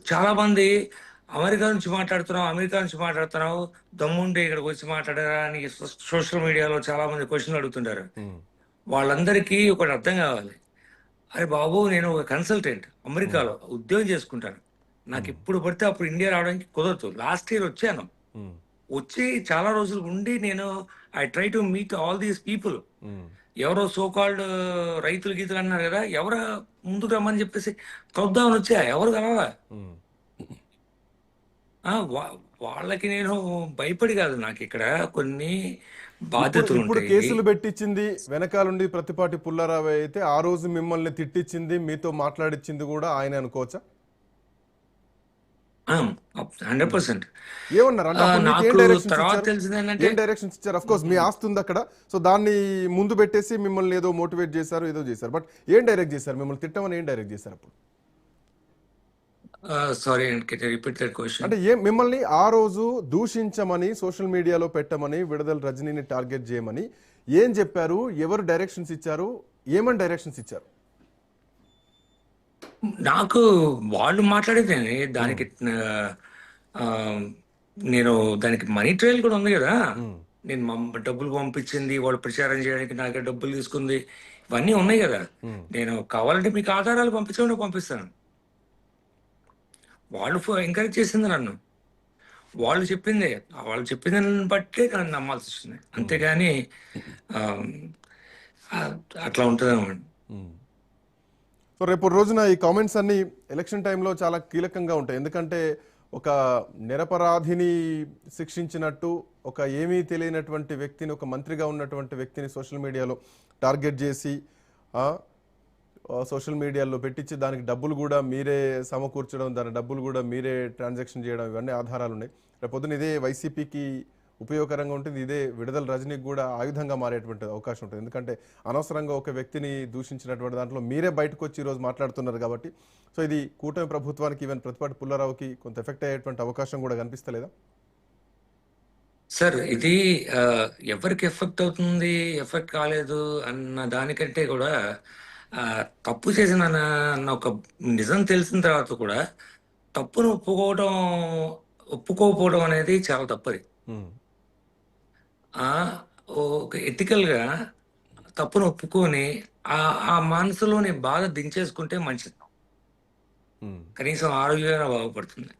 చాలా మంది అమెరికా నుంచి మాట్లాడుతున్నావు, అమెరికా నుంచి మాట్లాడుతున్నావు, దమ్ముంటే ఇక్కడికి వచ్చి మాట్లాడరా అని సోషల్ మీడియాలో చాలా మంది క్వశ్చన్లు అడుగుతుంటారు. ఉమ్, వాళ్ళందరికీ ఒకటి అర్థం కావాలి. అరే బాబు, నేను ఒక కన్సల్టెంట్, ఉమ్, అమెరికాలో ఉద్యోగం చేసుకుంటాను. నాకు ఉమ్, ఇప్పుడు పడితే అప్పుడు ఇండియా రావడానికి కుదరదు. లాస్ట్ ఇయర్ వచ్చాను. ఉమ్, వచ్చి చాలా రోజులు ఉండి నేను I try to meet all these people. Um, ఎవరో సో కాల్డ్ రైతులు గీతలు అన్నారు కదా, ఎవరు ముందుకు రమ్మని చెప్పేసి కలుద్దామని వచ్చా, ఎవరు కలవా. ఉమ్. ఆ, వాళ్ళకి నేను భయపడి కాదు, నాకు ఇక్కడ కొన్ని ఇప్పుడు బాధ్యతలు ఇప్పుడు ఉంటాయి. కేసులు పెట్టించింది వెనకాలండి ప్రతిపాటి పుల్లారావు అయితే ఆ రోజు మిమ్మల్ని తిట్టించింది, మీతో మాట్లాడిచ్చింది కూడా ఆయన అనుకోవచ్చా? 100%. ఏమన్నారు అంటే అప్పుడు మీకు ఏం నాకు డైరెక్షన్స్ తర్వాత ఇచ్చారు? తెలిసింది ఏంటంటే, ఏం డైరెక్షన్స్ ఇచ్చారు? అఫ్ కోర్స్ మీ ఆస్తి ఉంది అక్కడ, సో దాన్ని ముందు పెట్టేసి మిమ్మల్ని ఏదో మోటివేట్ చేశారు, ఏదో చేశారు, బట్ ఏం డైరెక్ట్ చేశారు? మిమ్మల్ని తిట్టమని ఏం డైరెక్ట్ చేశారు అప్పుడు? Sorry, repeat that question. అంటే ఏం మిమ్మల్ని ఆ రోజు దూషించమని, సోషల్ మీడియాలో పెట్టమని, విడుదల రజనీని టార్గెట్ చేయమని ఏం చెప్పారు? ఎవరు డైరెక్షన్స్ ఇచ్చారు? ఏమని డైరెక్షన్స్ ఇచ్చారు? నాకు వాళ్ళు మాట్లాడేది దానికి ఆ, నేను దానికి మనీ ట్రయల్ కూడా ఉంది కదా. ఉమ్, నేను డబ్బులు పంపించింది, వాళ్ళు ప్రచారం చేయడానికి నాకే డబ్బులు తీసుకుంది, ఇవన్నీ ఉన్నాయి కదా. ఉమ్, నేను కావాలంటే మీకు ఆధారాలు పంపించకుండా పంపిస్తాను. వాళ్ళు ఎంకరేజ్ చేసింది నన్ను, వాళ్ళు చెప్పిందే, వాళ్ళు చెప్పిన బట్టే నన్ను నమ్మాల్సి వచ్చింది, ఉమ్, అంతేగాని ఆ, ఆ, అట్లా ఉంటుంది అన్నమాట. ఉమ్. సో రేపు రోజున ఈ కామెంట్స్ అన్ని ఎలక్షన్ టైంలో చాలా కీలకంగా ఉంటాయి. ఎందుకంటే ఒక నిరపరాధిని శిక్షించినట్టు ఒక ఏమీ తెలియనటువంటి వ్యక్తిని, ఒక మంత్రిగా ఉన్నటువంటి వ్యక్తిని సోషల్ మీడియాలో టార్గెట్ చేసి సోషల్ మీడియాలో పెట్టించి దానికి డబ్బులు కూడా మీరే సమకూర్చడం, దాని డబ్బులు కూడా మీరే ట్రాన్సాక్షన్ చేయడం, ఇవన్నీ ఆధారాలు ఉన్నాయి. రేపు పొద్దున ఇదే వైసీపీకి ఉపయోగకరంగా ఉంటుంది, ఇదే విడుదల రజనీకి కూడా ఆయుధంగా మారేటువంటి అవకాశం ఉంటుంది. ఎందుకంటే అనవసరంగా ఒక వ్యక్తిని దూషించినటువంటి దాంట్లో మీరే బయటకు వచ్చి ఈరోజు మాట్లాడుతున్నారు కాబట్టి, సో ఇది కూటమి ప్రభుత్వానికి, ఈవెన్ ప్రతిపాటి పుల్లారావుకి కొంత ఎఫెక్ట్ అయ్యేటువంటి అవకాశం కూడా కనిపిస్తలేదా? సార్, ఇది ఎవరికి ఎఫెక్ట్ అవుతుంది, ఎఫెక్ట్ కాలేదు అన్న దానికంటే కూడా ఆ, తప్పు చేసిన అన్న ఒక నిజం తెలిసిన తర్వాత కూడా తప్పును ఒప్పుకోకపోవడం అనేది చాలా తప్పది. ఉమ్, ఆ, ఒక ఎథికల్గా తప్పును ఒప్పుకొని ఆ ఆ మనసులోని బాధ దించేసుకుంటే మంచిది, ఉమ్. కనీసం ఆరోగ్యంగా బాగుపడుతుంది.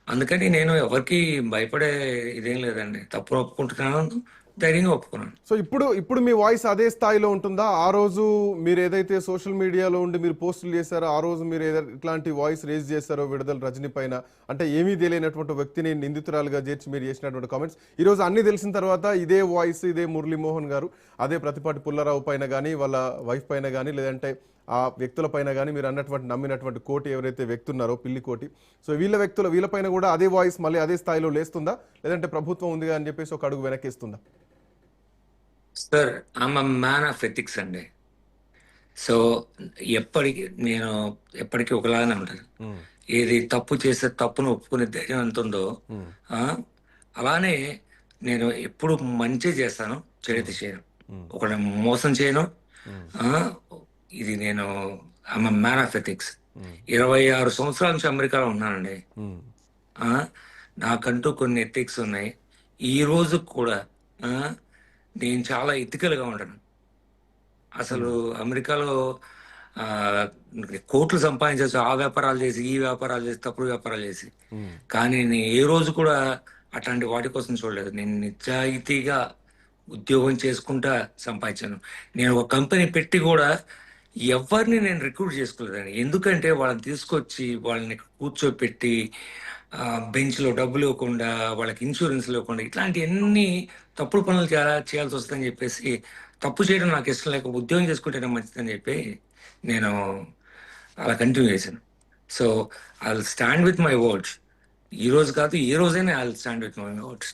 అందుకని నేను ఎవరికి భయపడే ఇదేం లేదండి. తప్పును ఒప్పుకుంటున్నాను, ధైర్యంగా ఒప్పుకున్నాను. సో ఇప్పుడు ఇప్పుడు మీ వాయిస్ అదే స్థాయిలో ఉంటుందా? ఆ రోజు మీరు ఏదైతే సోషల్ మీడియాలో ఉండి మీరు పోస్టులు చేశారో, ఆ రోజు మీరు ఏదైతే ఇట్లాంటి వాయిస్ రేజ్ చేశారో విడుదల రజనీ పైన, అంటే ఏమీ తెలియనటువంటి వ్యక్తిని నిందితురాలుగా చేర్చి మీరు చేసినటువంటి కామెంట్స్, ఈరోజు అన్ని తెలిసిన తర్వాత ఇదే వాయిస్, ఇదే మురళీమోహన్ గారు అదే ప్రతిపాటి పుల్లారావు పైన కానీ, వాళ్ళ వైఫ్ పైన కానీ, లేదంటే ఆ వ్యక్తుల పైన కానీ, మీరు అన్నటువంటి నమ్మినటువంటి కోటి ఎవరైతే వ్యక్తి ఉన్నారో, పిల్లి కోటి, సో వీళ్ళపైన కూడా అదే వాయిస్ మళ్ళీ అదే స్థాయిలో లేస్తుందా, లేదంటే ప్రభుత్వం ఉందిగా అని చెప్పేసి ఒక అడుగు వెనకేస్తుందా? Sir, I'm man of ethics అండి. సో నేను ఎప్పటికీ ఒకలాగానే ఉంటాను. ఉమ్, ఏది తప్పు చేస్తే తప్పును ఒప్పుకునే ధైర్యం ఎంత ఉందో, ఉమ్, ఆ, అలానే నేను ఎప్పుడు మంచి చేస్తాను, చెడైతే ఉమ్, చేయను, ఉమ్, ఒకటి మోసం చేయను. ఉమ్, ఆ, ఇది నేను ఐఎమ్ మ్యాన్ ఆఫ్ ఎథిక్స్. ఉమ్, 26 సంవత్సరాల నుంచి అమెరికాలో ఉన్నానండి. ఉమ్, ఆ, నాకంటూ కొన్ని ఎథిక్స్ ఉన్నాయి. ఈ రోజు కూడా ఆ, నేను చాలా ఎథికల్గా ఉంటాను. అసలు ఉమ్, అమెరికాలో ఆ, కోట్లు సంపాదించవచ్చు, ఆ వ్యాపారాలు చేసి, ఈ వ్యాపారాలు చేసి, తప్పుడు వ్యాపారాలు చేసి. ఉమ్, కానీ నేను ఏ రోజు కూడా అట్లాంటి వాటి కోసం చూడలేదు. నేను నిజాయితీగా ఉద్యోగం చేసుకుంటా సంపాదించాను. నేను ఒక కంపెనీ పెట్టి కూడా ఎవరిని నేను రిక్రూట్ చేసుకోలేదండి. ఎందుకంటే వాళ్ళని తీసుకొచ్చి వాళ్ళని కూర్చోపెట్టి బెంచ్లో డబ్బులు ఇవ్వకుండా, వాళ్ళకి ఇన్సూరెన్స్ ఇవ్వకుండా, ఇట్లాంటి ఎన్ని తప్పుడు పనులు చేయాల్సి వస్తుందని చెప్పేసి, తప్పు చేయడం నాకు ఇష్టం లేక ఉద్యోగం చేసుకుంటేనే మంచిదని చెప్పి నేను అలా కంటిన్యూ చేశాను. So I will stand with my words. ఈ రోజు కాదు, ఏ రోజైనా I will stand with my words.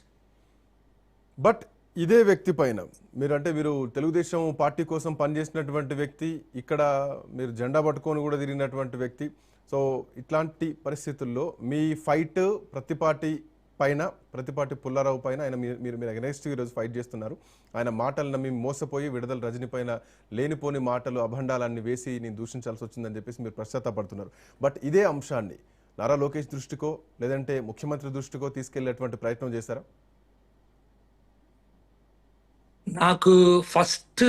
But ఇదే వ్యక్తి పైన మీరు తెలుగుదేశం పార్టీ కోసం పనిచేసినటువంటి వ్యక్తి, ఇక్కడ మీరు జెండా పట్టుకొని కూడా తిరిగినటువంటి వ్యక్తి. సో ఇట్లాంటి పరిస్థితుల్లో మీ ఫైట్ ప్రతిపాటి పుల్లారావు పైన ఆయన మీరు మీరు అగెనెస్ట్ ఈరోజు ఫైట్ చేస్తున్నారు. ఆయన మాటలు నమ్మి మోసపోయి విడుదల రజనీ పైన లేనిపోని మాటలు, అభండాలన్నీ వేసి నేను దూషించాల్సి వచ్చిందని చెప్పేసి మీరు పశ్చాత్తాపడుతున్నారు. బట్ ఇదే అంశాన్ని నారా లోకేష్ దృష్టికో లేదంటే ముఖ్యమంత్రి దృష్టికో తీసుకెళ్లేటువంటి ప్రయత్నం చేశారా? నాకు ఫస్ట్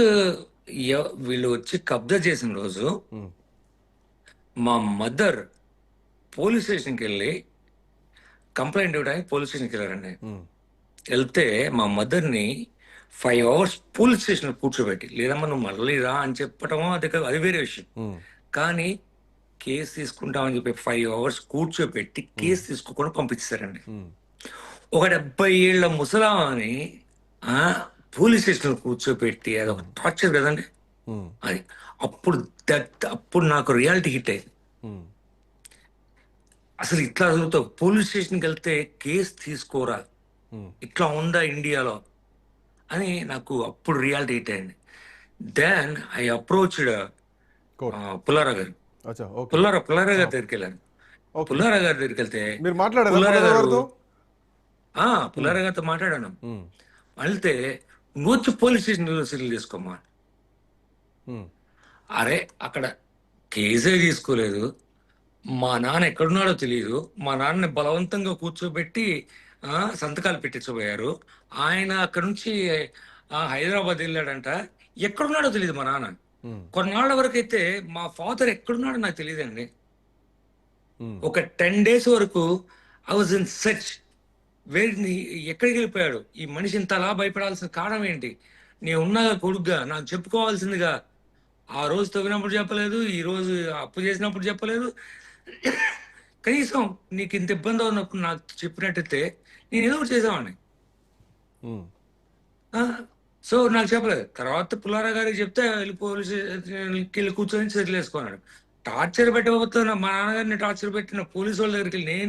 వీళ్ళు వచ్చి కబ్జా చేసిన రోజు ఉమ్, మా మదర్ పోలీస్ స్టేషన్కి వెళ్ళి కంప్లైంట్ ఇవ్వడానికి పోలీస్ స్టేషన్కి వెళ్ళారండి. ఉమ్, వెళ్తే మా మదర్ని 5 hours పోలీస్ స్టేషన్లో కూర్చోబెట్టి, లేదమ్మా నువ్వు మళ్ళీ రా అని చెప్పటమో అది వేరే విషయం. ఉమ్, కానీ కేసు తీసుకుంటామని చెప్పి 5 hours కూర్చోబెట్టి కేసు తీసుకోకుండా పంపించారండి. ఉమ్, ఒక 70 ఏళ్ల ముసలామని ఆ పోలీస్ స్టేషన్లో కూర్చోబెట్టి అదొక టార్చర్ కదండి. ఉమ్, అది అప్పుడు అప్పుడు నాకు రియాలిటీ హిట్ అయింది. ఉమ్, అసలు ఇట్లా చదువుతావు, పోలీస్ స్టేషన్కి వెళ్తే కేసు తీసుకోరా, ఉమ్, ఇట్లా ఉందా ఇండియాలో అని నాకు అప్పుడు రియాలిటీ హిట్ అయింది. Then I approached court. Pullarao గారు. అచ్చా, ఓకే. పుల్లారా గారి దగ్గరికి వెళ్ళాను. ఓకే. పుల్లారా గారి దగ్గరికి వెళ్తే మీరు మాట్లాడారా పుల్లారా పుల్లారా గారు గారితో? పుల్లారా గారితో మాట్లాడాను. ఉమ్, వెళ్తే నువ్వు వచ్చి పోలీస్ స్టేషన్ సెటిల్ చేసుకోమా. ఉమ్, అరే అక్కడ కేసే తీసుకోలేదు, మా నాన్న ఎక్కడున్నాడో తెలియదు, మా నాన్నని బలవంతంగా కూర్చోబెట్టి సంతకాలు పెట్టించబోయారు. ఆయన అక్కడ నుంచి హైదరాబాద్ వెళ్ళాడంట, ఎక్కడున్నాడో తెలియదు మా నాన్న. ఉమ్, కొన్నాళ్ళ వరకు అయితే మా ఫాదర్ ఎక్కడున్నాడో నాకు తెలియదండి. ఉమ్, ఒక 10 days వరకు ఐ వాజ్ ఇన్ సెర్చ్. ఎక్కడికి వెళ్ళిపోయాడు ఈ మనిషి? ఇంతలా భయపడాల్సిన కారణం ఏంటి? నేను ఉన్నాగా కొడుగ్గా నాకు చెప్పుకోవాల్సిందిగా. ఆ రోజు తవ్వినప్పుడు చెప్పలేదు, ఈ రోజు అప్పు చేసినప్పుడు చెప్పలేదు. కనీసం నీకు ఇంత ఇబ్బంది ఉన్నప్పుడు నాకు చెప్పినట్టయితే నేను ఏదో ఒకటి చేసేవాడిని. ఉమ్, సో నాకు చెప్పలేదు. తర్వాత పుల్లారా గారికి చెప్తే వెళ్ళి పోలీస్ స్టేషన్కి వెళ్ళి కూర్చొని సెటిల్ వేసుకున్నాడు. టార్చర్ పెట్టకపోతున్నా మా నాన్నగారిని టార్చర్ పెట్టిన పోలీసు వాళ్ళ దగ్గరికి వెళ్ళి నేను